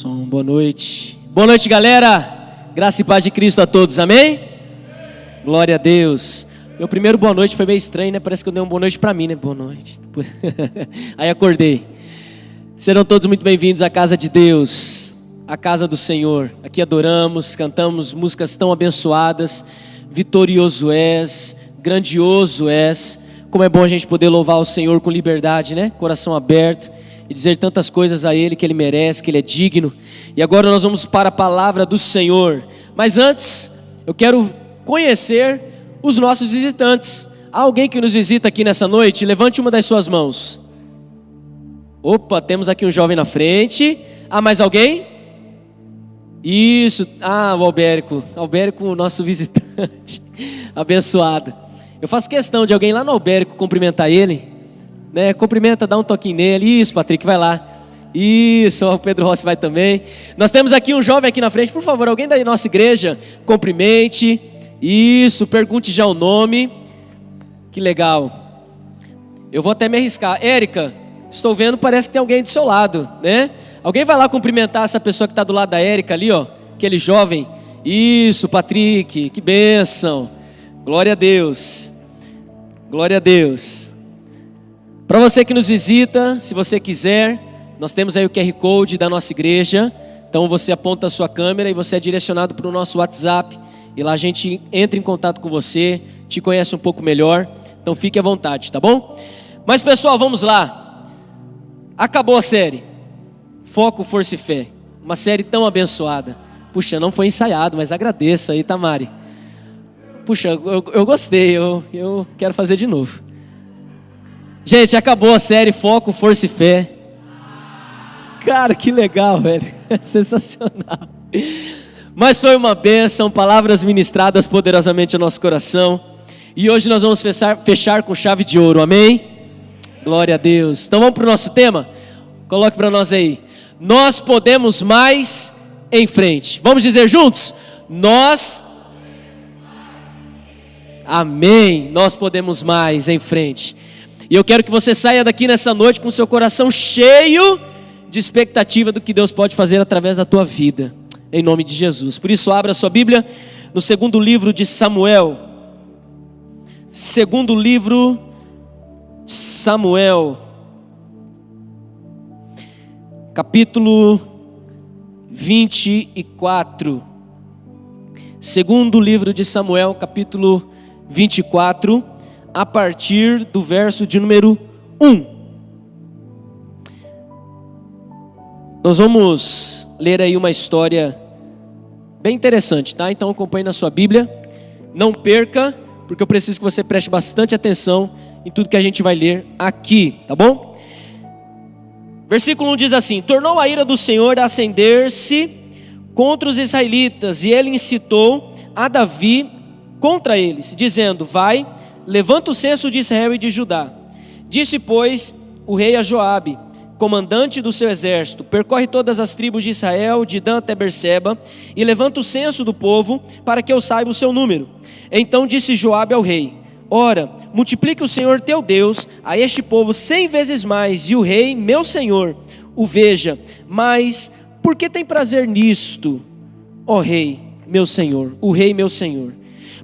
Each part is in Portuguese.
Som, boa noite. Boa noite, galera. Graça e paz de Cristo a todos, amém? Glória a Deus. Meu primeiro boa noite foi meio estranho, né? Parece que eu dei uma boa noite pra mim, né? Boa noite. Aí acordei. Serão todos muito bem-vindos à casa de Deus, à casa do Senhor. Aqui adoramos, cantamos músicas tão abençoadas. Vitorioso és, grandioso és. Como é bom a gente poder louvar o Senhor com liberdade, né? Coração aberto. E dizer tantas coisas a Ele que Ele merece, que Ele é digno. E agora nós vamos para a palavra do Senhor. Mas antes, eu quero conhecer os nossos visitantes. Há alguém que nos visita aqui nessa noite? Levante uma das suas mãos. Opa, temos aqui um jovem na frente. Ah, mais alguém? Isso, o Albérico. Albérico, o nosso visitante. Abençoado. Eu faço questão de alguém lá no Albérico cumprimentar ele. Né? Cumprimenta, dá um toquinho nele. Isso, Patrick, vai lá. Isso, o Pedro Rossi vai também. Nós temos aqui um jovem aqui na frente. Por favor, alguém da nossa igreja, cumprimente. Isso, pergunte já o nome. Que legal. Eu vou até me arriscar. Érica, estou vendo, parece que tem alguém do seu lado, né? Alguém vai lá cumprimentar essa pessoa que está do lado da Érica ali, ó. Aquele jovem. Isso, Patrick, que bênção. Glória a Deus. Glória a Deus. Para você que nos visita, se você quiser, nós temos aí o QR Code da nossa igreja. Então você aponta a sua câmera e você é direcionado para o nosso WhatsApp. E lá a gente entra em contato com você, te conhece um pouco melhor. Então fique à vontade, tá bom? Mas pessoal, vamos lá. Acabou a série Foco, Força e Fé. Uma série tão abençoada. Puxa, não foi ensaiado, mas agradeço aí, Tamari. Puxa, eu gostei, eu quero fazer de novo. Gente, acabou a série Foco, Força e Fé. Cara, que legal, velho. Sensacional. Mas foi uma bênção, palavras ministradas poderosamente ao nosso coração. E hoje nós vamos fechar com chave de ouro, amém? Glória a Deus. Então vamos para o nosso tema? Coloque para nós aí. Nós podemos mais em frente. Vamos dizer juntos? Amém. Nós podemos mais em frente. E eu quero que você saia daqui nessa noite com seu coração cheio de expectativa do que Deus pode fazer através da tua vida. Em nome de Jesus. Por isso, abra a sua Bíblia no segundo livro de Samuel. Segundo livro de Samuel. Capítulo 24. Segundo livro de Samuel, capítulo 24. A partir do verso de número 1. Nós vamos ler aí uma história bem interessante, tá? Então acompanhe na sua Bíblia. Não perca, porque eu preciso que você preste bastante atenção em tudo que a gente vai ler aqui, tá bom? Versículo 1 diz assim: tornou a ira do Senhor a acender-se contra os israelitas, e ele incitou a Davi contra eles, dizendo: vai, levanta o censo de Israel e de Judá. Disse, pois, o rei a Joabe, comandante do seu exército: percorre todas as tribos de Israel, de Dan até Berseba, e levanta o censo do povo, para que eu saiba o seu número. Então disse Joabe ao rei: ora, multiplique o Senhor teu Deus a este povo 100 vezes mais, e o rei, meu senhor, o veja. Mas por que tem prazer nisto, ó rei, meu senhor, o rei, meu senhor?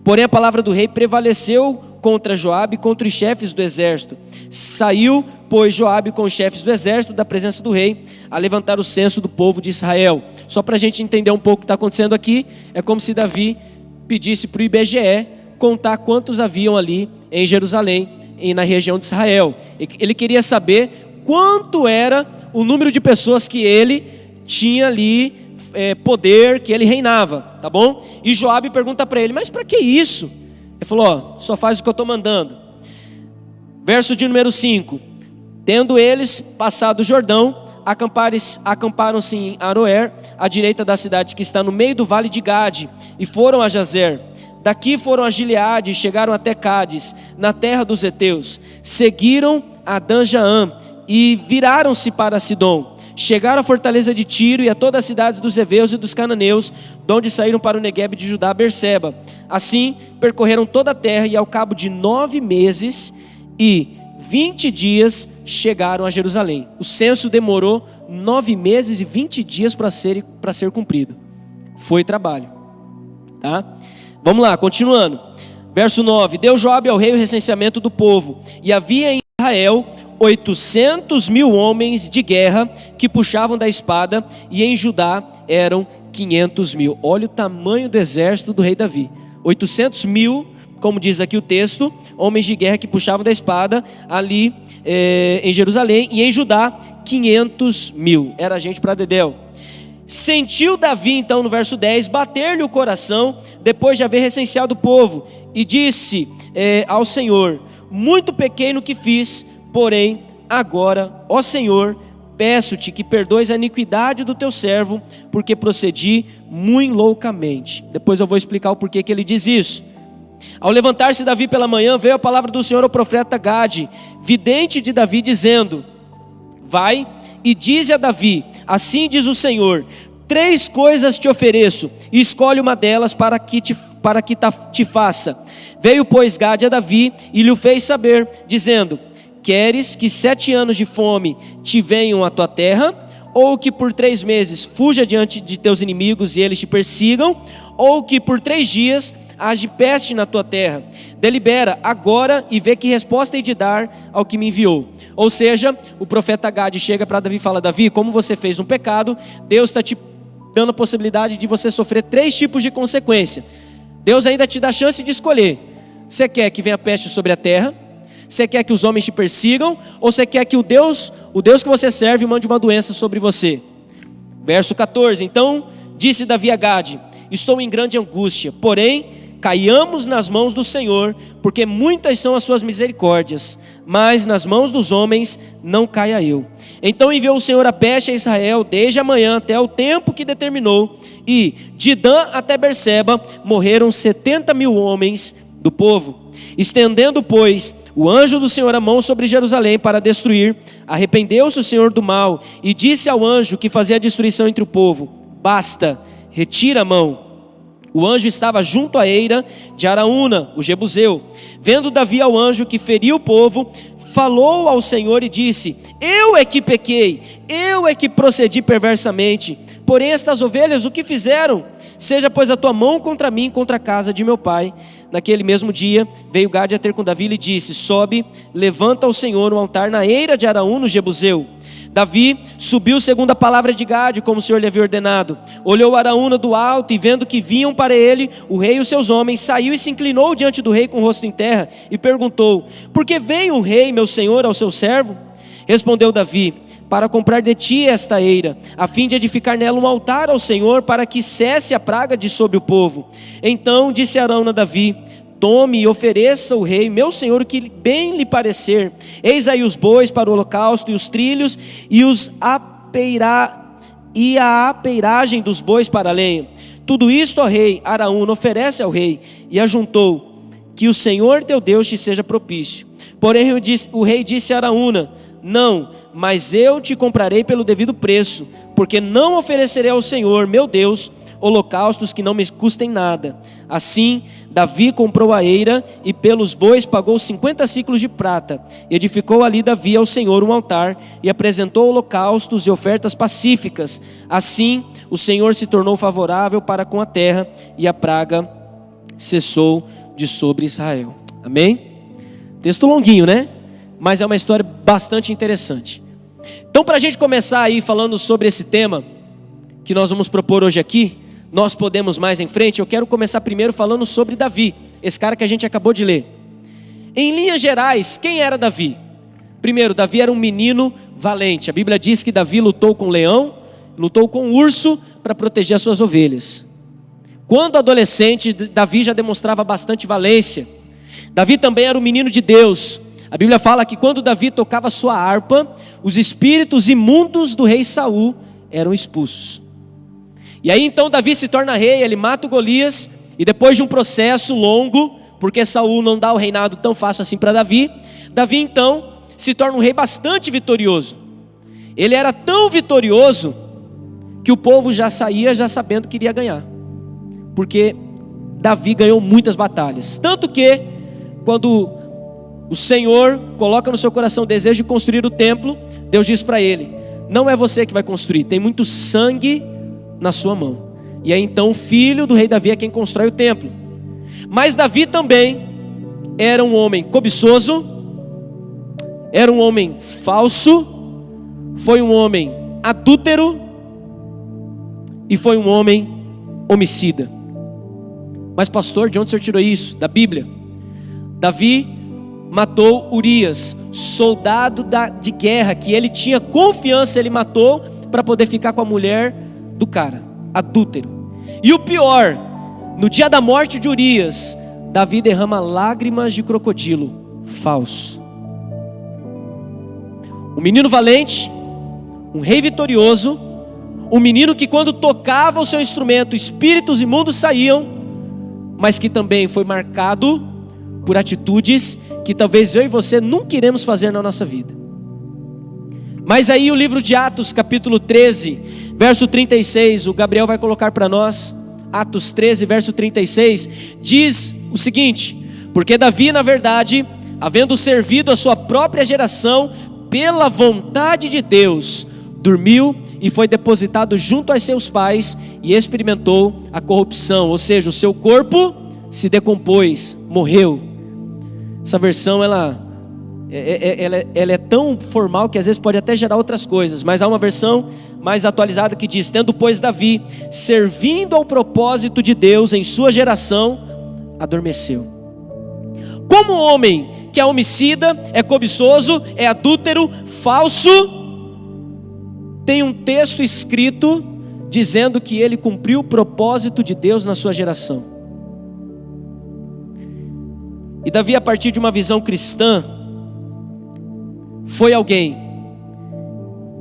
Porém a palavra do rei prevaleceu contra Joabe e contra os chefes do exército. Saiu, pois, Joabe com os chefes do exército da presença do rei a levantar o censo do povo de Israel. Só para a gente entender um pouco o que está acontecendo aqui, é como se Davi pedisse para o IBGE contar quantos haviam ali em Jerusalém e na região de Israel. Ele queria saber quanto era o número de pessoas que ele tinha ali poder, que ele reinava, tá bom? E Joabe pergunta para ele: mas para que isso? Ele falou: só faz o que eu estou mandando. Verso de número 5. Tendo eles passado o Jordão, acamparam-se em Aroer, à direita da cidade que está no meio do vale de Gade, e foram a Jazer. Daqui foram a Gileade e chegaram até Cádiz, na terra dos heteus. Seguiram a Dan-Jaã e viraram-se para Sidom. Chegaram à fortaleza de Tiro e a todas as cidades dos heveus e dos cananeus, de onde saíram para o Neguebe de Judá, Berseba. Assim, percorreram toda a terra e ao cabo de 9 meses e 20 dias chegaram a Jerusalém. O censo demorou 9 meses e 20 dias para ser cumprido. Foi trabalho, tá? Vamos lá, continuando. Verso 9: deu Joabe ao rei o recenseamento do povo, e havia em Israel 800.000 homens de guerra que puxavam da espada, e em Judá eram 500.000. Olha o tamanho do exército do rei Davi. 800.000, como diz aqui o texto, homens de guerra que puxavam da espada ali em Jerusalém, e em Judá 500.000. Era gente para dedéu. Sentiu Davi então, no verso 10, bater-lhe o coração, depois de haver recenseado o povo, e disse ao Senhor: muito pequeno que fiz, porém agora, ó Senhor, peço-te que perdoes a iniquidade do teu servo, porque procedi muito loucamente. Depois eu vou explicar o porquê que ele diz isso. Ao levantar-se Davi pela manhã, veio a palavra do Senhor ao profeta Gade, vidente de Davi, dizendo: vai e dize a Davi, assim diz o Senhor: 3 coisas te ofereço, e escolhe uma delas para que te faça. Veio, pois, Gade a Davi e lhe o fez saber, dizendo: queres que 7 anos de fome te venham à tua terra, ou que por 3 meses fuja diante de teus inimigos e eles te persigam, ou que por 3 dias haja peste na tua terra? Delibera agora e vê que resposta hei de dar ao que me enviou. Ou seja, o profeta Gade chega para Davi e fala: Davi, como você fez um pecado, Deus está te dando a possibilidade de você sofrer 3 tipos de consequência. Deus ainda te dá a chance de escolher. Você quer que venha peste sobre a terra? Você quer que os homens te persigam? Ou você quer que o Deus que você serve mande uma doença sobre você? Verso 14: então disse Davi a Gade: estou em grande angústia, porém caiamos nas mãos do Senhor, porque muitas são as suas misericórdias, mas nas mãos dos homens não caia eu. Então enviou o Senhor a peste a Israel desde a manhã até o tempo que determinou, e de Dan até Berseba morreram 70.000 homens do povo. Estendendo, pois, o anjo do Senhor a mão sobre Jerusalém para destruir, arrependeu-se o Senhor do mal e disse ao anjo que fazia a destruição entre o povo: basta, retira a mão. O anjo estava junto à eira de Araúna, o Jebuseu. Vendo Davi ao anjo que feria o povo, falou ao Senhor e disse: eu é que pequei, eu é que procedi perversamente. Porém estas ovelhas o que fizeram? Seja pois a tua mão contra mim, contra a casa de meu pai. Naquele mesmo dia veio Gade a ter com Davi e lhe disse: sobe, levanta ao Senhor um altar na eira de Araúna, o Jebuseu. Davi subiu segundo a palavra de Gade, como o Senhor lhe havia ordenado. Olhou Araúna do alto, e vendo que vinham para ele o rei e os seus homens, saiu e se inclinou diante do rei com o rosto em terra, e perguntou: por que vem o rei, meu senhor, ao seu servo? Respondeu Davi: para comprar de ti esta eira, a fim de edificar nela um altar ao Senhor, para que cesse a praga de sobre o povo. Então disse Araúna a Davi: tome e ofereça o rei, meu senhor, o que bem lhe parecer. Eis aí os bois para o holocausto, e os trilhos, e a apeiragem dos bois para a lenha. Tudo isto, ó rei, Araúna oferece ao rei. E ajuntou: que o Senhor teu Deus te seja propício. Porém o rei disse a Araúna: não, mas eu te comprarei pelo devido preço, porque não oferecerei ao Senhor, meu Deus, holocaustos que não me custem nada. Assim Davi comprou a eira, e pelos bois pagou 50 siclos de prata. Edificou ali Davi ao Senhor um altar, e apresentou holocaustos e ofertas pacíficas. Assim o Senhor se tornou favorável para com a terra, e a praga cessou de sobre Israel. Amém? Texto longuinho, né? Mas é uma história bastante interessante. Então, para a gente começar aí falando sobre esse tema que nós vamos propor hoje aqui, nós podemos mais em frente, eu quero começar primeiro falando sobre Davi, esse cara que a gente acabou de ler. Em linhas gerais, quem era Davi? Primeiro, Davi era um menino valente. A Bíblia diz que Davi lutou com o leão, lutou com o urso para proteger as suas ovelhas. Quando adolescente, Davi já demonstrava bastante valência. Davi também era um menino de Deus. A Bíblia fala que quando Davi tocava sua harpa, os espíritos imundos do rei Saul eram expulsos. E aí então Davi se torna rei, ele mata o Golias, e depois de um processo longo, porque Saul não dá o reinado tão fácil assim para Davi, Davi então se torna um rei bastante vitorioso. Ele era tão vitorioso que o povo já saía já sabendo que iria ganhar, porque Davi ganhou muitas batalhas. Tanto que quando o Senhor coloca no seu coração o desejo de construir o templo, Deus diz para ele: não é você que vai construir, tem muito sangue na sua mão. E aí então o filho do rei Davi é quem constrói o templo. Mas Davi também era um homem cobiçoso, era um homem falso, foi um homem adúltero e foi um homem homicida. Mas pastor, de onde o senhor tirou isso? Da Bíblia. Davi matou Urias, soldado de guerra, que ele tinha confiança, ele matou para poder ficar com a mulher do cara, adúltero. E o pior, no dia da morte de Urias, Davi derrama lágrimas de crocodilo, falso. Um menino valente, um rei vitorioso, um menino que quando tocava o seu instrumento, espíritos imundos saíam, mas que também foi marcado por atitudes que talvez eu e você nunca iremos fazer na nossa vida. Mas aí o livro de Atos, capítulo 13, verso 36, o Gabriel vai colocar para nós, Atos 13, verso 36, diz o seguinte: porque Davi, na verdade, havendo servido a sua própria geração, pela vontade de Deus, dormiu e foi depositado junto a seus pais e experimentou a corrupção, ou seja, o seu corpo se decompôs, morreu. Essa versão ela é tão formal que às vezes pode até gerar outras coisas, mas há uma versão mais atualizada que diz: tendo pois Davi, servindo ao propósito de Deus em sua geração, adormeceu. Como homem que é homicida, é cobiçoso, é adúltero, falso, tem um texto escrito dizendo que ele cumpriu o propósito de Deus na sua geração. E Davi, a partir de uma visão cristã, foi alguém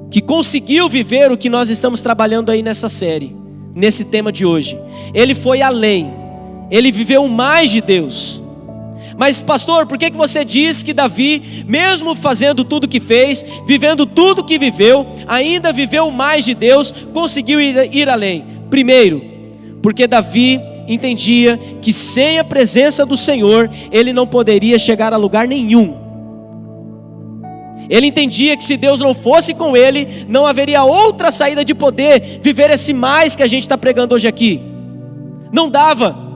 que conseguiu viver o que nós estamos trabalhando aí nessa série, nesse tema de hoje. Ele foi além, ele viveu mais de Deus. Mas pastor, por que você diz que Davi, mesmo fazendo tudo o que fez, vivendo tudo o que viveu, ainda viveu mais de Deus, conseguiu ir além? Primeiro, porque Davi entendia que sem a presença do Senhor, ele não poderia chegar a lugar nenhum. Ele entendia que se Deus não fosse com ele, não haveria outra saída de poder viver esse mais que a gente está pregando hoje aqui. Não dava.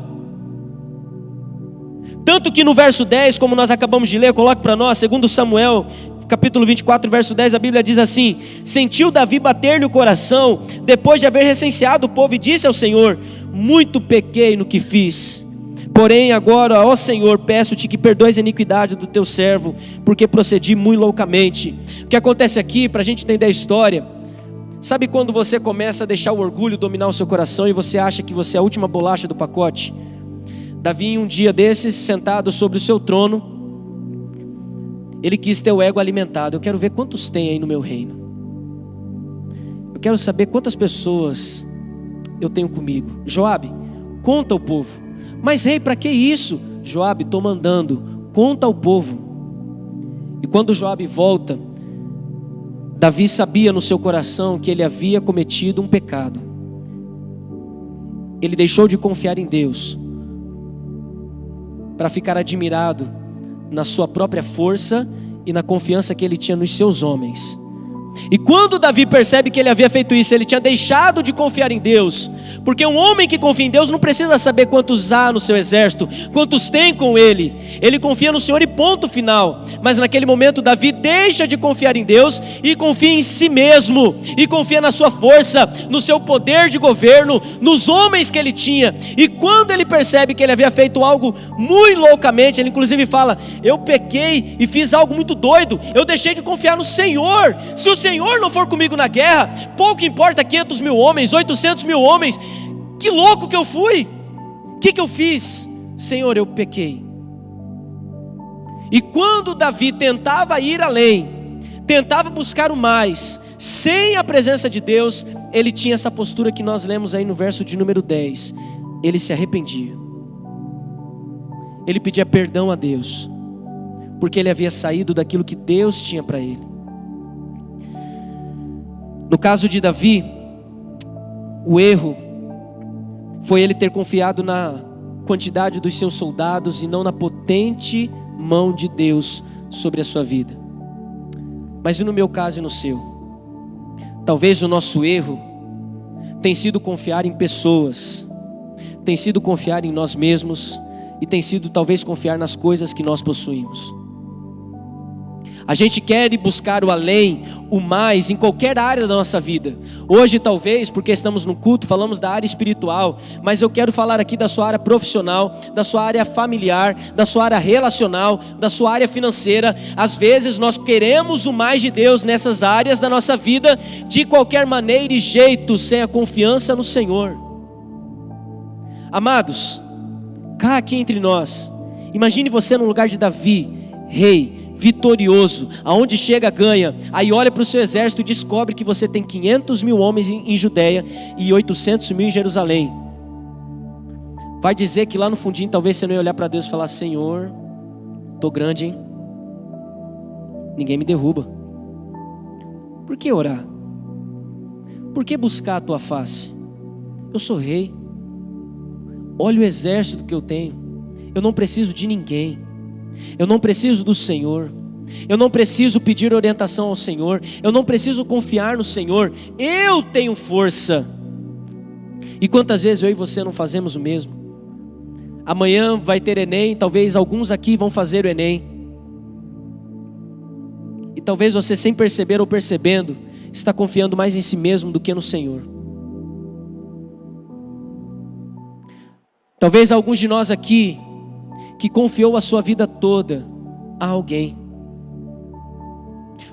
Tanto que no verso 10, como nós acabamos de ler, coloque para nós, 2 Samuel, capítulo 24, verso 10, a Bíblia diz assim: sentiu Davi bater-lhe o coração, depois de haver recenseado o povo, e disse ao Senhor: muito pequei no que fiz, porém agora, ó Senhor, peço-te que perdoes a iniquidade do teu servo, porque procedi muito loucamente. O que acontece aqui, para a gente entender a história, sabe quando você começa a deixar o orgulho dominar o seu coração, e você acha que você é a última bolacha do pacote? Davi, um dia desses, sentado sobre o seu trono, ele quis ter o ego alimentado. Eu quero ver quantos tem aí no meu reino. Eu quero saber quantas pessoas eu tenho comigo. Joabe, conta o povo. Mas rei, para que isso? Joabe, estou mandando, conta ao povo. E quando Joabe volta, Davi sabia no seu coração que ele havia cometido um pecado. Ele deixou de confiar em Deus para ficar admirado na sua própria força e na confiança que ele tinha nos seus homens. E quando Davi percebe que ele havia feito isso, ele tinha deixado de confiar em Deus, porque um homem que confia em Deus não precisa saber quantos há no seu exército, quantos tem com ele confia no Senhor e ponto final. Mas naquele momento Davi deixa de confiar em Deus e confia em si mesmo, e confia na sua força, no seu poder de governo, nos homens que ele tinha. E quando ele percebe que ele havia feito algo muito loucamente, ele inclusive fala: eu pequei e fiz algo muito doido, eu deixei de confiar no Senhor. Se o Senhor não for comigo na guerra, pouco importa 500 mil homens, 800 mil homens. Que louco que eu fui. O que eu fiz? Senhor, eu pequei. E quando Davi tentava ir além, tentava buscar o mais, sem a presença de Deus, ele tinha essa postura que nós lemos aí no verso de número 10. Ele se arrependia. Ele pedia perdão a Deus, porque ele havia saído daquilo que Deus tinha para ele. No caso de Davi, o erro foi ele ter confiado na quantidade dos seus soldados e não na potente mão de Deus sobre a sua vida. Mas e no meu caso e no seu? Talvez o nosso erro tem sido confiar em pessoas, tem sido confiar em nós mesmos e tem sido talvez confiar nas coisas que nós possuímos. A gente quer ir buscar o além, o mais, em qualquer área da nossa vida. Hoje talvez, porque estamos no culto, falamos da área espiritual, mas eu quero falar aqui da sua área profissional, da sua área familiar, da sua área relacional, da sua área financeira. Às vezes nós queremos o mais de Deus nessas áreas da nossa vida, de qualquer maneira e jeito, sem a confiança no Senhor. Amados, cá aqui entre nós, imagine você no lugar de Davi, rei, vitorioso, aonde chega ganha, aí olha para o seu exército e descobre que você tem 500 mil homens em Judeia e 800 mil em Jerusalém. Vai dizer que lá no fundinho talvez você não ia olhar para Deus e falar: Senhor, tô grande, hein? Ninguém me derruba. Por que orar? Por que buscar a tua face? Eu sou rei. Olha o exército que eu tenho. Eu não preciso de ninguém. Eu não preciso do Senhor. Eu não preciso pedir orientação ao Senhor. Eu não preciso confiar no Senhor. Eu tenho força. E quantas vezes eu e você não fazemos o mesmo? Amanhã vai ter Enem. Talvez alguns aqui vão fazer o Enem. E talvez você, sem perceber ou percebendo, está confiando mais em si mesmo do que no Senhor. Talvez alguns de nós aqui que confiou a sua vida toda a alguém,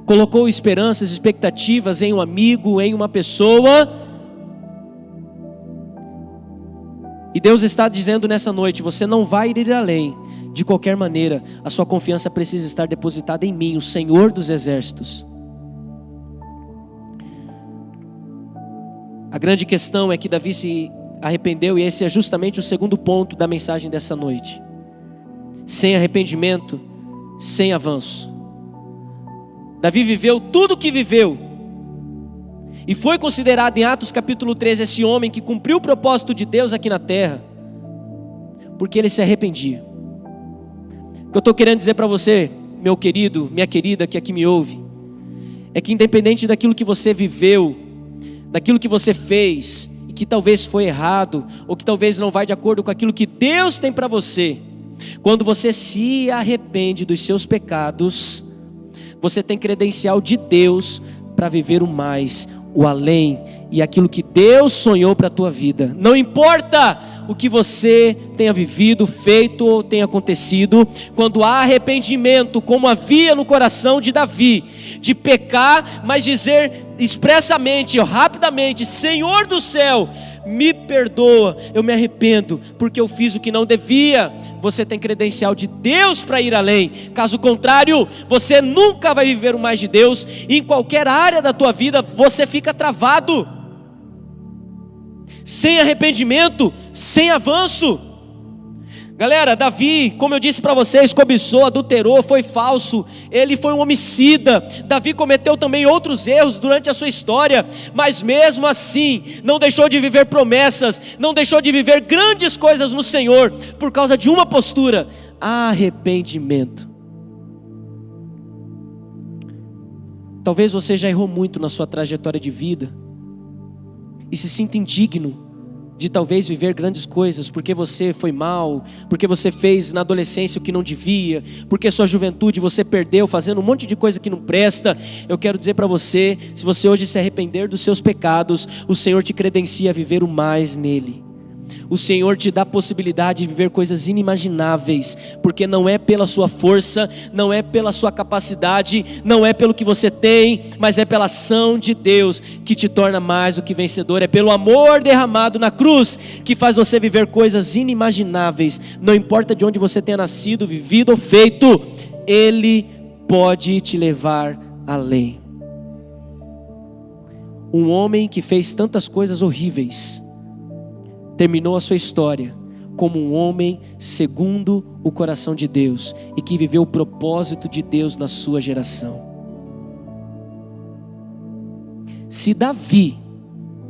colocou esperanças, expectativas em um amigo, em uma pessoa, e Deus está dizendo nessa noite: você não vai ir além. De qualquer maneira, a sua confiança precisa estar depositada em mim, o Senhor dos exércitos. A grande questão é que Davi se arrependeu, e esse é justamente o segundo ponto da mensagem dessa noite. Sem arrependimento, sem avanço. Davi viveu tudo o que viveu, e foi considerado em Atos capítulo 13 esse homem que cumpriu o propósito de Deus aqui na terra, porque ele se arrependia. O que eu estou querendo dizer para você, meu querido, minha querida que aqui me ouve, é que independente daquilo que você viveu, daquilo que você fez, e que talvez foi errado, ou que talvez não vai de acordo com aquilo que Deus tem para você, quando você se arrepende dos seus pecados, você tem credencial de Deus para viver o mais, o além, e aquilo que Deus sonhou para a tua vida. Não importa o que você tenha vivido, feito ou tenha acontecido, quando há arrependimento, como havia no coração de Davi, de pecar, mas dizer expressamente, rapidamente: Senhor do céu, me perdoa, eu me arrependo, porque eu fiz o que não devia. Você tem credencial de Deus para ir além. Caso contrário, você nunca vai viver o mais de Deus. Em qualquer área da tua vida, você fica travado. Sem arrependimento, sem avanço. Galera, Davi, como eu disse para vocês, cobiçou, adulterou, foi falso, ele foi um homicida. Davi cometeu também outros erros durante a sua história, mas mesmo assim, não deixou de viver promessas, não deixou de viver grandes coisas no Senhor, por causa de uma postura: arrependimento. Talvez você já errou muito na sua trajetória de vida, e se sinta indigno de talvez viver grandes coisas, porque você foi mal, porque você fez na adolescência o que não devia, porque sua juventude você perdeu fazendo um monte de coisa que não presta. Eu quero dizer para você, se você hoje se arrepender dos seus pecados, o Senhor te credencia a viver o mais nele. O Senhor te dá a possibilidade de viver coisas inimagináveis, porque não é pela sua força, não é pela sua capacidade, não é pelo que você tem, mas é pela ação de Deus que te torna mais do que vencedor. É pelo amor derramado na cruz que faz você viver coisas inimagináveis. Não importa de onde você tenha nascido, vivido ou feito, Ele pode te levar além. Um homem que fez tantas coisas horríveis terminou a sua história como um homem segundo o coração de Deus, e que viveu o propósito de Deus na sua geração. Se Davi,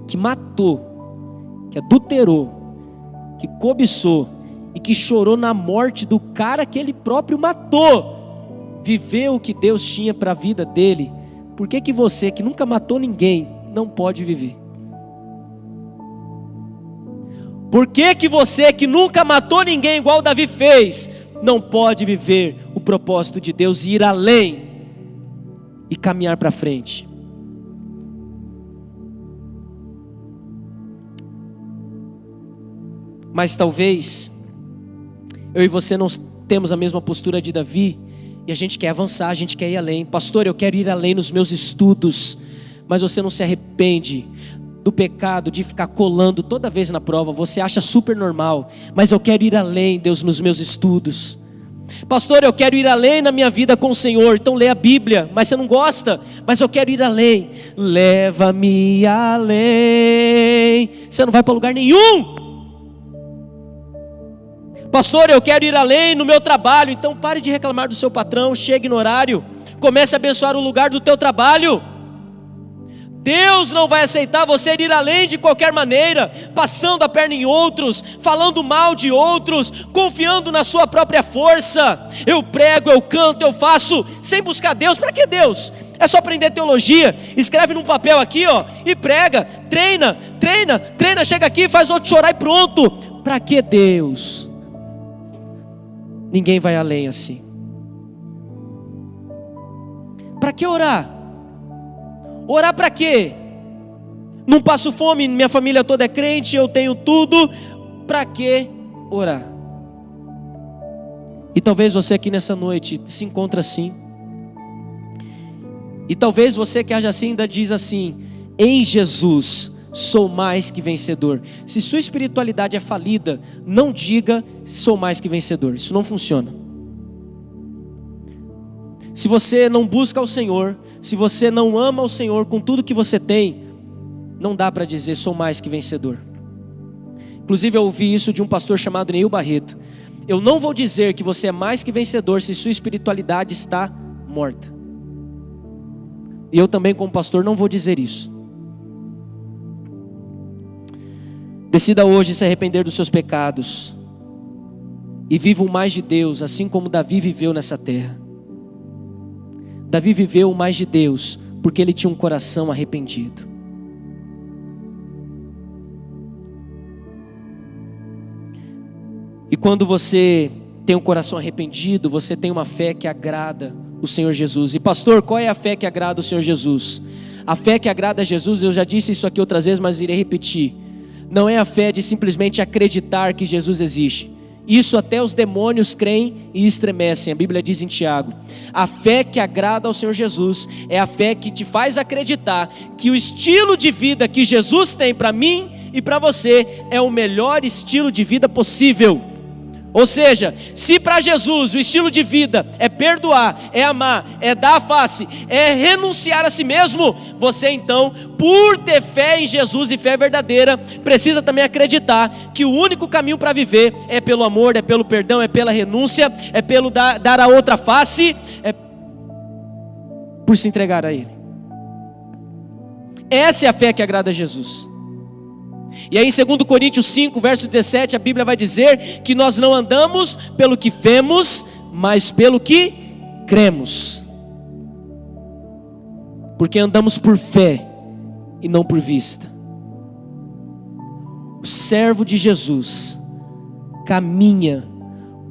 que matou, que adulterou, que cobiçou e que chorou na morte do cara que ele próprio matou, viveu o que Deus tinha para a vida dele, por que que você, que nunca matou ninguém, não pode viver? Por que que você, que nunca matou ninguém igual Davi fez, não pode viver o propósito de Deus e ir além e caminhar para frente? Mas talvez eu e você não temos a mesma postura de Davi, e a gente quer avançar, a gente quer ir além. Pastor, eu quero ir além nos meus estudos, mas você não se arrepende do pecado de ficar colando toda vez na prova. Você acha super normal, mas eu quero ir além, Deus, nos meus estudos. Pastor, eu quero ir além na minha vida com o Senhor, então lê a Bíblia, mas você não gosta, mas eu quero ir além. Leva-me além. Você não vai para lugar nenhum. Pastor, eu quero ir além no meu trabalho, então pare de reclamar do seu patrão, chegue no horário, comece a abençoar o lugar do teu trabalho. Deus não vai aceitar você ir além de qualquer maneira, passando a perna em outros, falando mal de outros, confiando na sua própria força. Eu prego, eu canto, eu faço, sem buscar Deus. Para que Deus? É só aprender teologia, escreve num papel aqui, ó, e prega, treina, chega aqui, faz outro chorar e pronto. Para que Deus? Ninguém vai além assim. Para que orar? Orar para quê? Não passo fome, minha família toda é crente, eu tenho tudo. Para que orar? E talvez você aqui nessa noite se encontre assim. E talvez você que haja assim ainda diz assim: em Jesus sou mais que vencedor. Se sua espiritualidade é falida, não diga sou mais que vencedor. Isso não funciona. Se você não busca o Senhor, se você não ama o Senhor com tudo que você tem, não dá para dizer sou mais que vencedor. Inclusive eu ouvi isso de um pastor chamado Neil Barreto. Eu não vou dizer que você é mais que vencedor se sua espiritualidade está morta. E eu também, como pastor, não vou dizer isso. Decida hoje se arrepender dos seus pecados e viva o mais de Deus, assim como Davi viveu nessa terra. Davi viveu o mais de Deus porque ele tinha um coração arrependido. E quando você tem um coração arrependido, você tem uma fé que agrada o Senhor Jesus. E pastor, qual é a fé que agrada o Senhor Jesus? A fé que agrada a Jesus, eu já disse isso aqui outras vezes, mas irei repetir. Não é a fé de simplesmente acreditar que Jesus existe. Isso até os demônios creem e estremecem. A Bíblia diz em Tiago: a fé que agrada ao Senhor Jesus é a fé que te faz acreditar que o estilo de vida que Jesus tem para mim e para você é o melhor estilo de vida possível. Ou seja, se para Jesus o estilo de vida é perdoar, é amar, é dar a face, é renunciar a si mesmo, você então, por ter fé em Jesus e fé verdadeira, precisa também acreditar que o único caminho para viver é pelo amor, é pelo perdão, é pela renúncia, é pelo dar a outra face, é por se entregar a Ele. Essa é a fé que agrada a Jesus. E aí em 2 Coríntios 5, verso 17, a Bíblia vai dizer que nós não andamos pelo que vemos, mas pelo que cremos. Porque andamos por fé e não por vista. O servo de Jesus caminha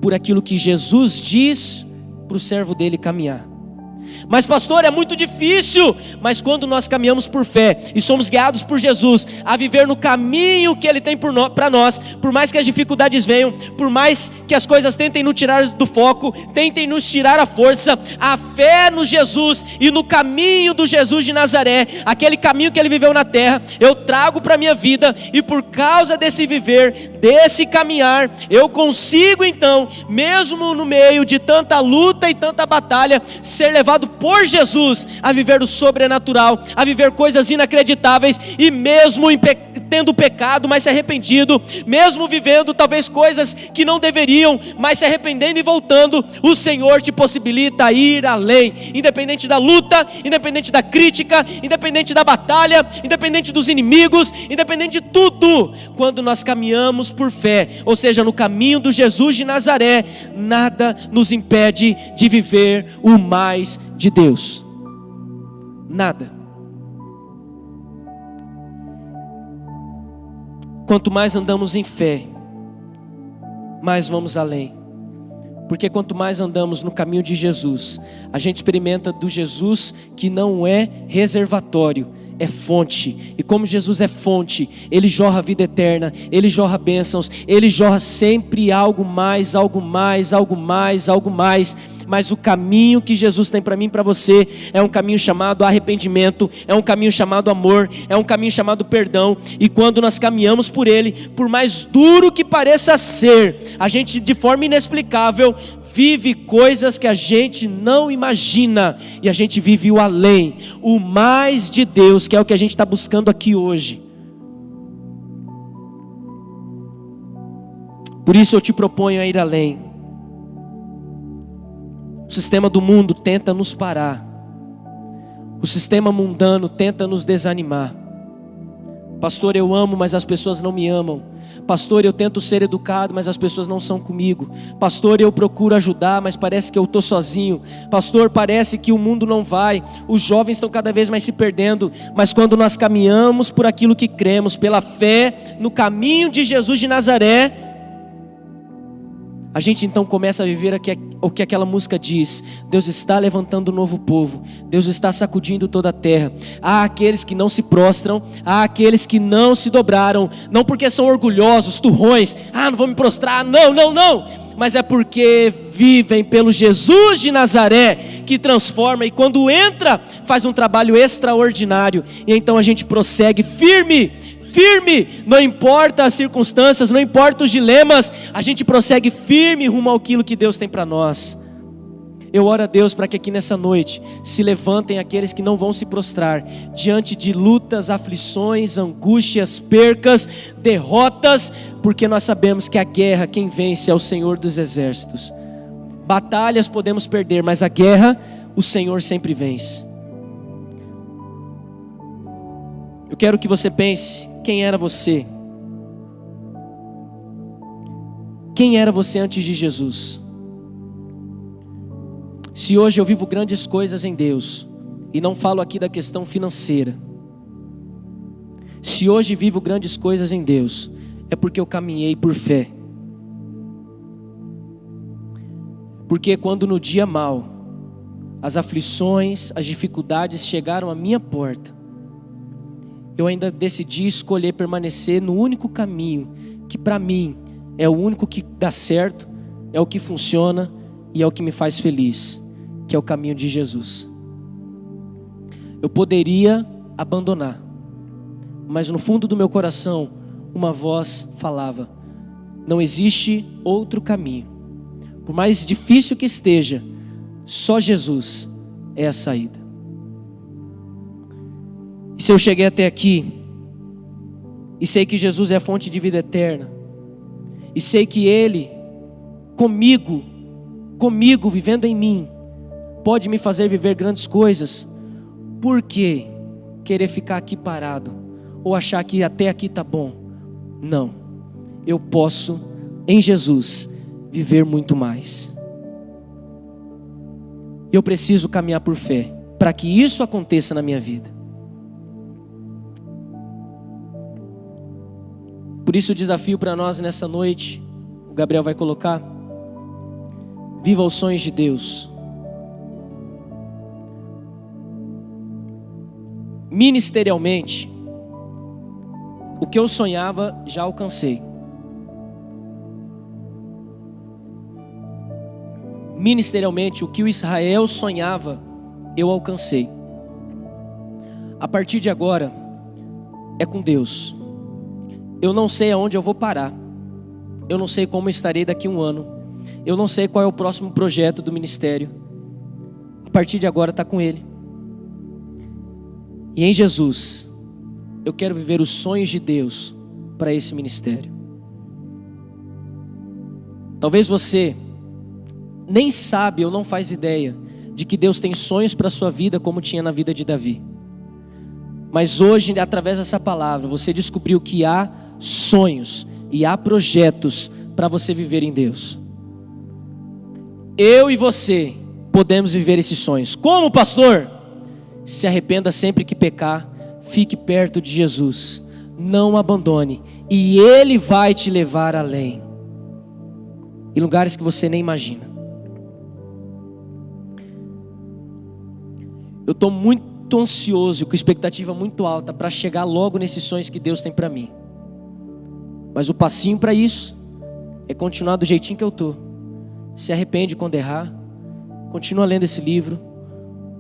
por aquilo que Jesus diz para o servo dele caminhar. Mas pastor, é muito difícil. Mas quando nós caminhamos por fé e somos guiados por Jesus a viver no caminho que Ele tem para nós, por mais que as dificuldades venham, por mais que as coisas tentem nos tirar do foco, tentem nos tirar a força, a fé no Jesus e no caminho do Jesus de Nazaré, aquele caminho que Ele viveu na terra, eu trago para a minha vida. E por causa desse viver, desse caminhar, eu consigo então, mesmo no meio de tanta luta e tanta batalha, ser levado por Jesus a viver o sobrenatural, a viver coisas inacreditáveis. E mesmo tendo pecado, mas se arrependido, mesmo vivendo talvez coisas que não deveriam, mas se arrependendo e voltando, o Senhor te possibilita ir além, independente da luta, independente da crítica, independente da batalha, independente dos inimigos, independente de tudo. Quando nós caminhamos por fé, ou seja, no caminho do Jesus de Nazaré, nada nos impede de viver o mais de Deus. Nada. quanto mais andamos em fé, mais vamos além. Porque quanto mais andamos no caminho de Jesus, a gente experimenta do Jesus que não é reservatório, é fonte. E como Jesus é fonte, Ele jorra a vida eterna, Ele jorra bênçãos, Ele jorra sempre algo mais, algo mais, algo mais, algo mais. Mas o caminho que Jesus tem para mim e para você é um caminho chamado arrependimento, é um caminho chamado amor, é um caminho chamado perdão. E quando nós caminhamos por Ele, por mais duro que pareça ser, a gente de forma inexplicável vive coisas que a gente não imagina, e a gente vive o além, o mais de Deus, que é o que a gente está buscando aqui hoje. Por isso eu te proponho a ir além. O sistema do mundo tenta nos parar, o sistema mundano tenta nos desanimar. Pastor, eu amo, mas as pessoas não me amam. Pastor, eu tento ser educado, mas as pessoas não são comigo. Pastor, eu procuro ajudar, mas parece que eu estou sozinho. Pastor, parece que o mundo não vai. Os jovens estão cada vez mais se perdendo. Mas quando nós caminhamos por aquilo que cremos, pela fé, no caminho de Jesus de Nazaré, a gente então começa a viver o que aquela música diz: Deus está levantando um novo povo, Deus está sacudindo toda a terra. Há aqueles que não se prostram, há aqueles que não se dobraram, não porque são orgulhosos, turrões, não vou me prostrar, não, mas é porque vivem pelo Jesus de Nazaré, que transforma, e quando entra, faz um trabalho extraordinário. E então a gente prossegue firme, não importa as circunstâncias, não importa os dilemas, a gente prossegue firme rumo àquilo que Deus tem para nós. Eu oro a Deus para que aqui nessa noite se levantem aqueles que não vão se prostrar diante de lutas, aflições, angústias, percas, derrotas, porque nós sabemos que a guerra, quem vence é o Senhor dos exércitos. Batalhas podemos perder, mas a guerra, o Senhor sempre vence. Eu quero que você pense: quem era você? Quem era você antes de Jesus? Se hoje eu vivo grandes coisas em Deus, e não falo aqui da questão financeira, se hoje vivo grandes coisas em Deus, é porque eu caminhei por fé. Porque quando no dia mau, as aflições, as dificuldades chegaram à minha porta, eu ainda decidi escolher permanecer no único caminho que para mim é o único que dá certo, é o que funciona e é o que me faz feliz, que é o caminho de Jesus. Eu poderia abandonar, mas no fundo do meu coração uma voz falava: não existe outro caminho. Por mais difícil que esteja, só Jesus é a saída. E se eu cheguei até aqui, e sei que Jesus é a fonte de vida eterna, e sei que Ele, comigo, vivendo em mim, pode me fazer viver grandes coisas, por que querer ficar aqui parado, ou achar que até aqui está bom? Não, eu posso, em Jesus, viver muito mais. Eu preciso caminhar por fé, para que isso aconteça na minha vida. Por isso o desafio para nós nessa noite, o Gabriel vai colocar: viva os sonhos de Deus. Ministerialmente, o que eu sonhava já alcancei. Ministerialmente, o que o Israel sonhava, eu alcancei. A partir de agora, é com Deus. Eu não sei aonde eu vou parar. Eu não sei como estarei daqui a um ano. Eu não sei qual é o próximo projeto do ministério. A partir de agora está com Ele. E em Jesus, eu quero viver os sonhos de Deus para esse ministério. Talvez você nem sabe ou não faz ideia de que Deus tem sonhos para a sua vida como tinha na vida de Davi. Mas hoje, através dessa palavra, você descobriu que há sonhos e há projetos para você viver em Deus. Eu e você podemos viver esses sonhos. Como, pastor? Se arrependa sempre que pecar, fique perto de Jesus, não abandone e Ele vai te levar além, em lugares que você nem imagina. Eu estou muito ansioso, com expectativa muito alta para chegar logo nesses sonhos que Deus tem para mim. Mas o passinho para isso é continuar do jeitinho que eu estou. Se arrepende quando errar, continua lendo esse livro,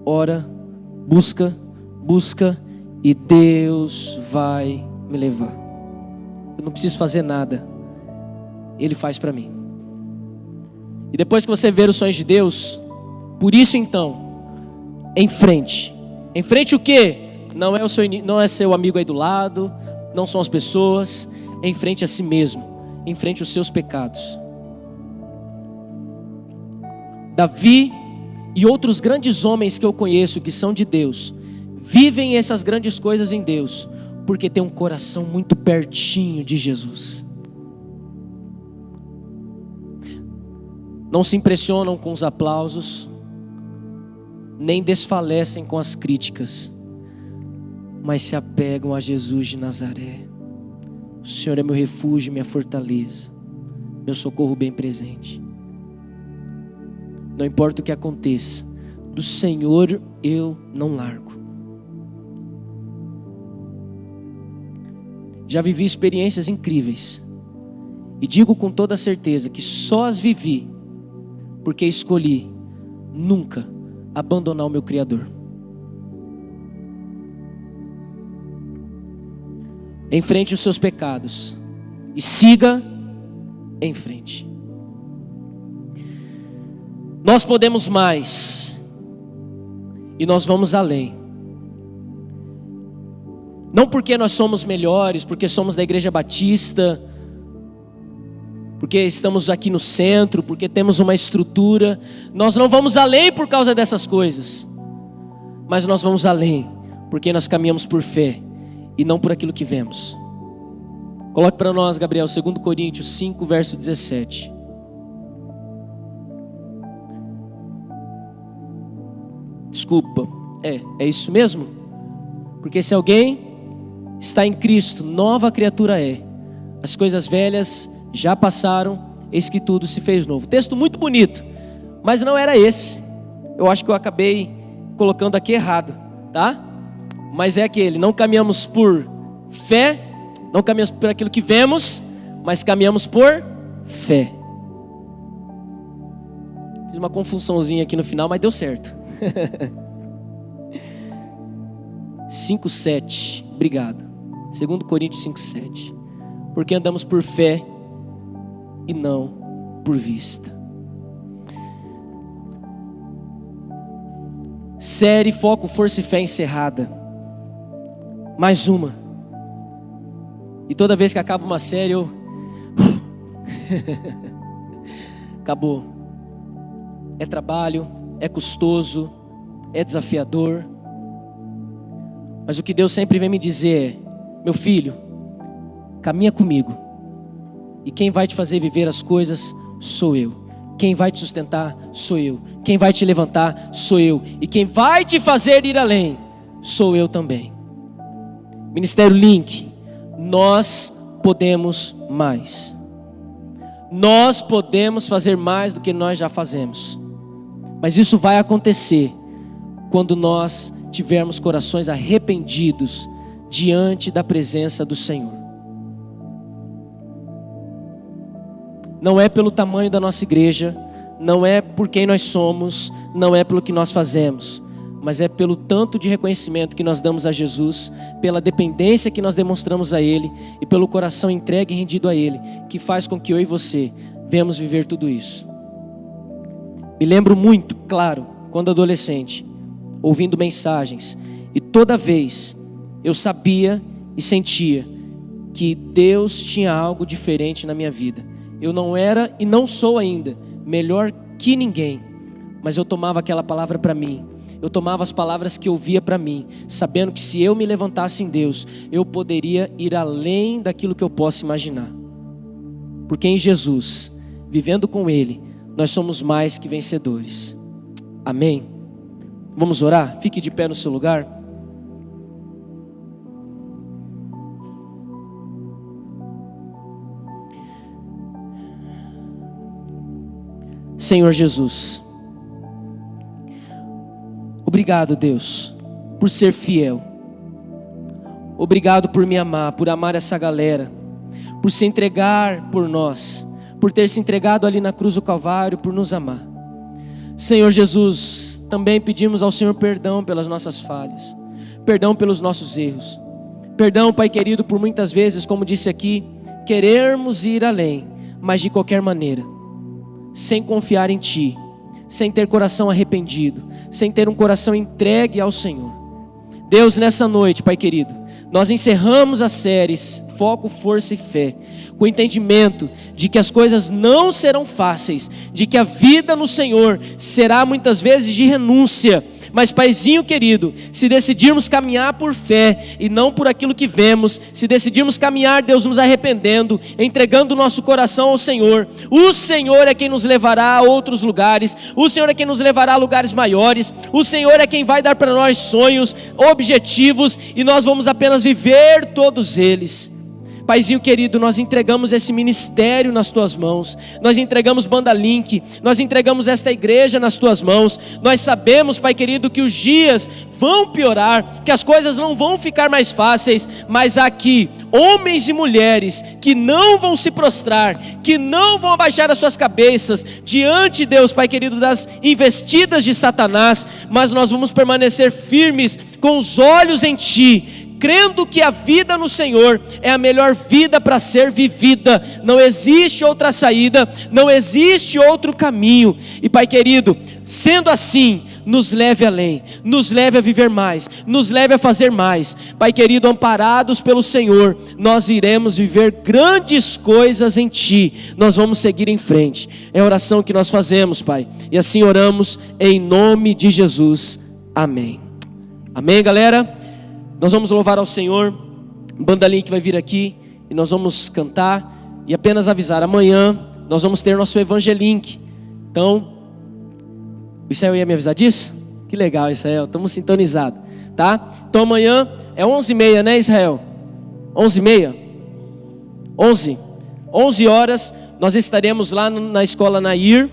ora, busca, e Deus vai me levar. Eu não preciso fazer nada, Ele faz para mim. E depois que você ver os sonhos de Deus, por isso então, enfrente o quê? Não é seu amigo aí do lado, não são as pessoas, enfrente a si mesmo, enfrente os seus pecados. Davi e outros grandes homens que eu conheço que são de Deus, vivem essas grandes coisas em Deus, porque tem um coração muito pertinho de Jesus. Não se impressionam com os aplausos, nem desfalecem com as críticas, mas se apegam a Jesus de Nazaré. O Senhor é meu refúgio, minha fortaleza, meu socorro bem presente. Não importa o que aconteça, do Senhor eu não largo. Já vivi experiências incríveis, e digo com toda certeza que só as vivi porque escolhi nunca abandonar o meu Criador. Enfrente os seus pecados e siga em frente. Nós podemos mais e nós vamos além. Não porque nós somos melhores, porque somos da Igreja Batista, porque estamos aqui no centro, porque temos uma estrutura. Nós não vamos além por causa dessas coisas, mas nós vamos além porque nós caminhamos por fé e não por aquilo que vemos. Coloque para nós, Gabriel, 2 Coríntios 5, verso 17. Desculpa, é isso mesmo? Porque se alguém está em Cristo, nova criatura é. As coisas velhas já passaram, eis que tudo se fez novo. Texto muito bonito, mas não era esse. Eu acho que eu acabei colocando aqui errado, tá? Mas é aquele: não caminhamos por fé, não caminhamos por aquilo que vemos, mas caminhamos por fé. Fiz uma confusãozinha aqui no final, mas deu certo. 5:7, obrigado. 2 Coríntios 5:7. Porque andamos por fé e não por vista. Série Foco, Força e Fé encerrada. Mais uma. E toda vez que acaba uma série eu acabou. É trabalho, é custoso, é desafiador. Mas o que Deus sempre vem me dizer é: meu filho, caminha comigo. E quem vai te fazer viver as coisas sou eu. Quem vai te sustentar sou eu. Quem vai te levantar sou eu. E quem vai te fazer ir além sou eu também. Ministério Link, nós podemos mais. Nós podemos fazer mais do que nós já fazemos. Mas isso vai acontecer quando nós tivermos corações arrependidos diante da presença do Senhor. Não é pelo tamanho da nossa igreja, não é por quem nós somos, não é pelo que nós fazemos, mas é pelo tanto de reconhecimento que nós damos a Jesus, pela dependência que nós demonstramos a Ele e pelo coração entregue e rendido a Ele, que faz com que eu e você venhamos viver tudo isso. Me lembro muito, claro, quando adolescente, ouvindo mensagens, e toda vez eu sabia e sentia que Deus tinha algo diferente na minha vida. Eu não era e não sou ainda melhor que ninguém, mas eu tomava aquela palavra para mim. Eu tomava as palavras que eu via para mim, sabendo que se eu me levantasse em Deus, eu poderia ir além daquilo que eu posso imaginar. Porque em Jesus, vivendo com Ele, nós somos mais que vencedores. Amém? Vamos orar? Fique de pé no seu lugar. Senhor Jesus. Obrigado, Deus, por ser fiel. Obrigado por me amar, por amar essa galera, por se entregar por nós, por ter se entregado ali na cruz do Calvário, por nos amar. Senhor Jesus, também pedimos ao Senhor perdão pelas nossas falhas, perdão pelos nossos erros. Perdão, Pai querido, por muitas vezes, como disse aqui, querermos ir além, mas de qualquer maneira, sem confiar em Ti, sem ter coração arrependido, sem ter um coração entregue ao Senhor. Deus, nessa noite, Pai querido, nós encerramos as séries Foco, Força e Fé, com o entendimento de que as coisas não serão fáceis, de que a vida no Senhor será muitas vezes de renúncia. Mas, Paizinho querido, se decidirmos caminhar por fé e não por aquilo que vemos, se decidirmos caminhar, Deus, nos arrependendo, entregando o nosso coração ao Senhor, o Senhor é quem nos levará a outros lugares, o Senhor é quem nos levará a lugares maiores, o Senhor é quem vai dar para nós sonhos, objetivos, e nós vamos apenas viver todos eles. Paizinho querido, nós entregamos esse ministério nas Tuas mãos, nós entregamos Banda Link, nós entregamos esta igreja nas Tuas mãos. Nós sabemos, Pai querido, que os dias vão piorar, que as coisas não vão ficar mais fáceis, mas há aqui homens e mulheres que não vão se prostrar, que não vão abaixar as suas cabeças diante, Deus, Pai querido, das investidas de Satanás, mas nós vamos permanecer firmes com os olhos em Ti, crendo que a vida no Senhor é a melhor vida para ser vivida. Não existe outra saída, não existe outro caminho. E Pai querido, sendo assim, nos leve além, nos leve a viver mais, nos leve a fazer mais. Pai querido, amparados pelo Senhor, nós iremos viver grandes coisas em Ti, nós vamos seguir em frente. É a oração que nós fazemos, Pai, e assim oramos em nome de Jesus, amém. Amém, galera? Nós vamos louvar ao Senhor. Banda Link vai vir aqui e nós vamos cantar. E apenas avisar, amanhã nós vamos ter nosso Evangelink. Então, o Israel ia me avisar disso? Que legal, Israel, estamos sintonizados, tá? Então amanhã é 11h30, né, Israel? 11h30? 11 horas nós estaremos lá na escola Nair,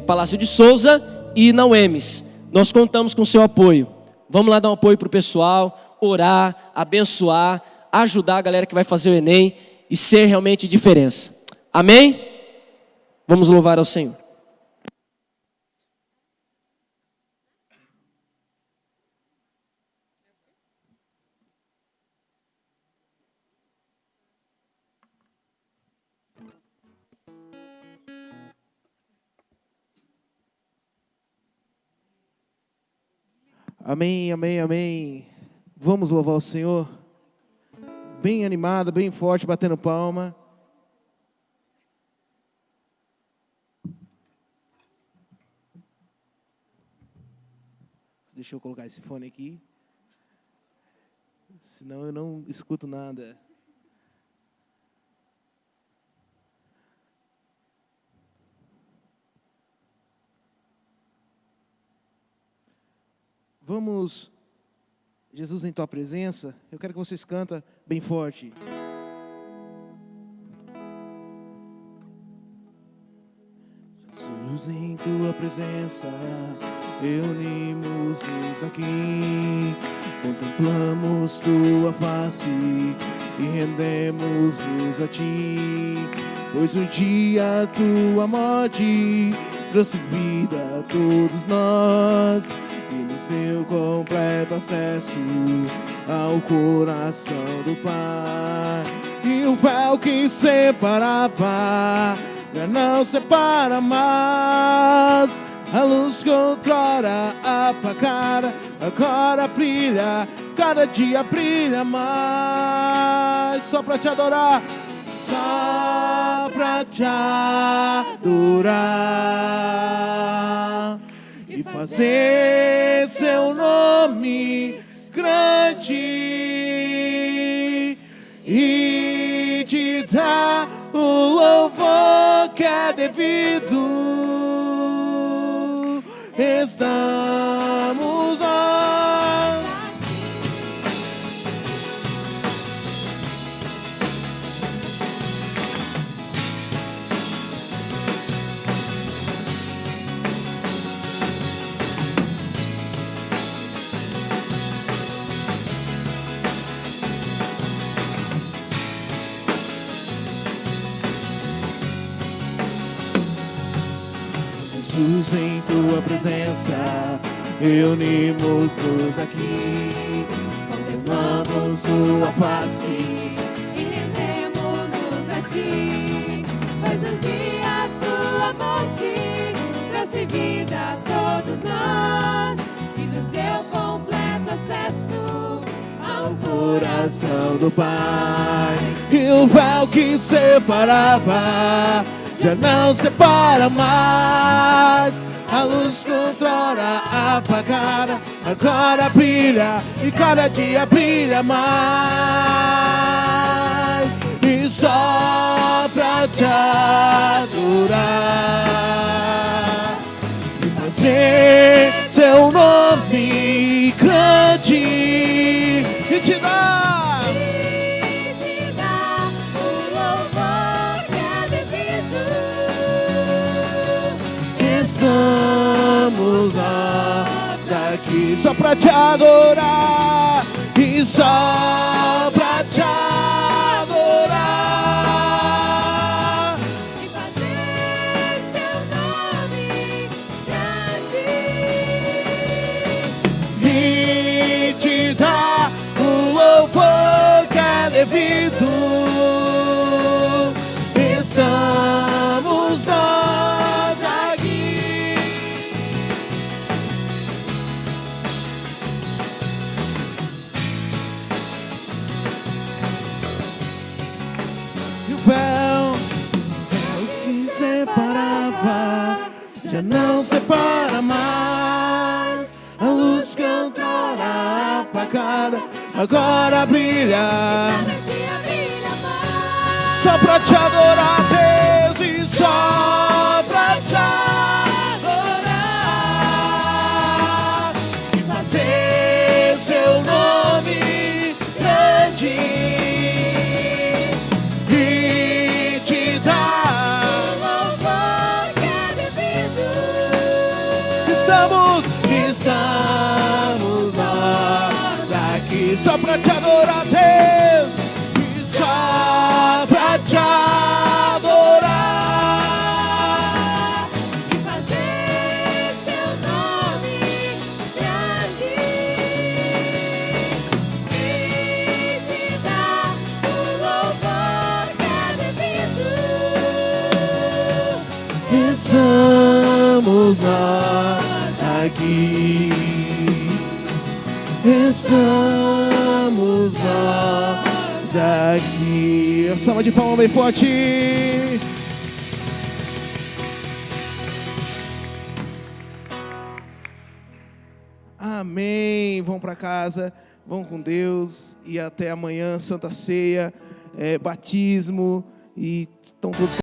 Palácio de Souza e na UEMS. Nós contamos com o seu apoio. Vamos lá dar um apoio para o pessoal, orar, abençoar, ajudar a galera que vai fazer o Enem e ser realmente diferença. Amém? Vamos louvar ao Senhor. Amém, amém, amém. Vamos louvar o Senhor. Bem animado, bem forte, batendo palma. Deixa eu colocar esse fone aqui. Senão eu não escuto nada. Vamos, Jesus em Tua presença. Eu quero que vocês cantem bem forte. Jesus em Tua presença, reunimos-nos aqui, contemplamos Tua face e rendemos-nos a Ti, pois um dia Tua morte trouxe vida a todos nós e nos deu completo acesso ao coração do Pai. E o véu que separava já não separa mais. A luz que outrora apagara agora brilha, cada dia brilha mais. Só pra te adorar, só pra te adorar e fazer seu nome grande e te dar o louvor que é devido. Estamos nós. Reunidos em tua presença, reunimos-nos aqui, contemplamos tua face e rendemos-nos a ti, pois um dia a sua morte trouxe vida a todos nós e nos deu completo acesso ao coração do Pai. E o véu que separava já não separa mais. A luz controla apagada, agora brilha e cada dia brilha mais. E só pra te adorar e fazer teu nome grande e te dar o louvor que é devido. Estamos nós aqui só pra te adorar e só pra te adorar E fazer seu nome grande. e te dar o louvor que é devido. Estamos nós aqui. E o véu que separava já não separa mais. A luz controla apagada, agora brilha. Cada dia brilha mais. Só pra te adorar, Deus, e só pra te adorar e fazer seu nome grande e te dar. Louvor que é devido. Estamos nós aqui só pra te adorar, Deus, e só pra te adorar E fazer seu nome grande. E te dar o louvor que é devido. Estamos nós aqui, estamos nós aqui. Uma salva de palmas bem forte. Amém. Vão para casa, vão com Deus e até amanhã, Santa Ceia, batismo e estão todos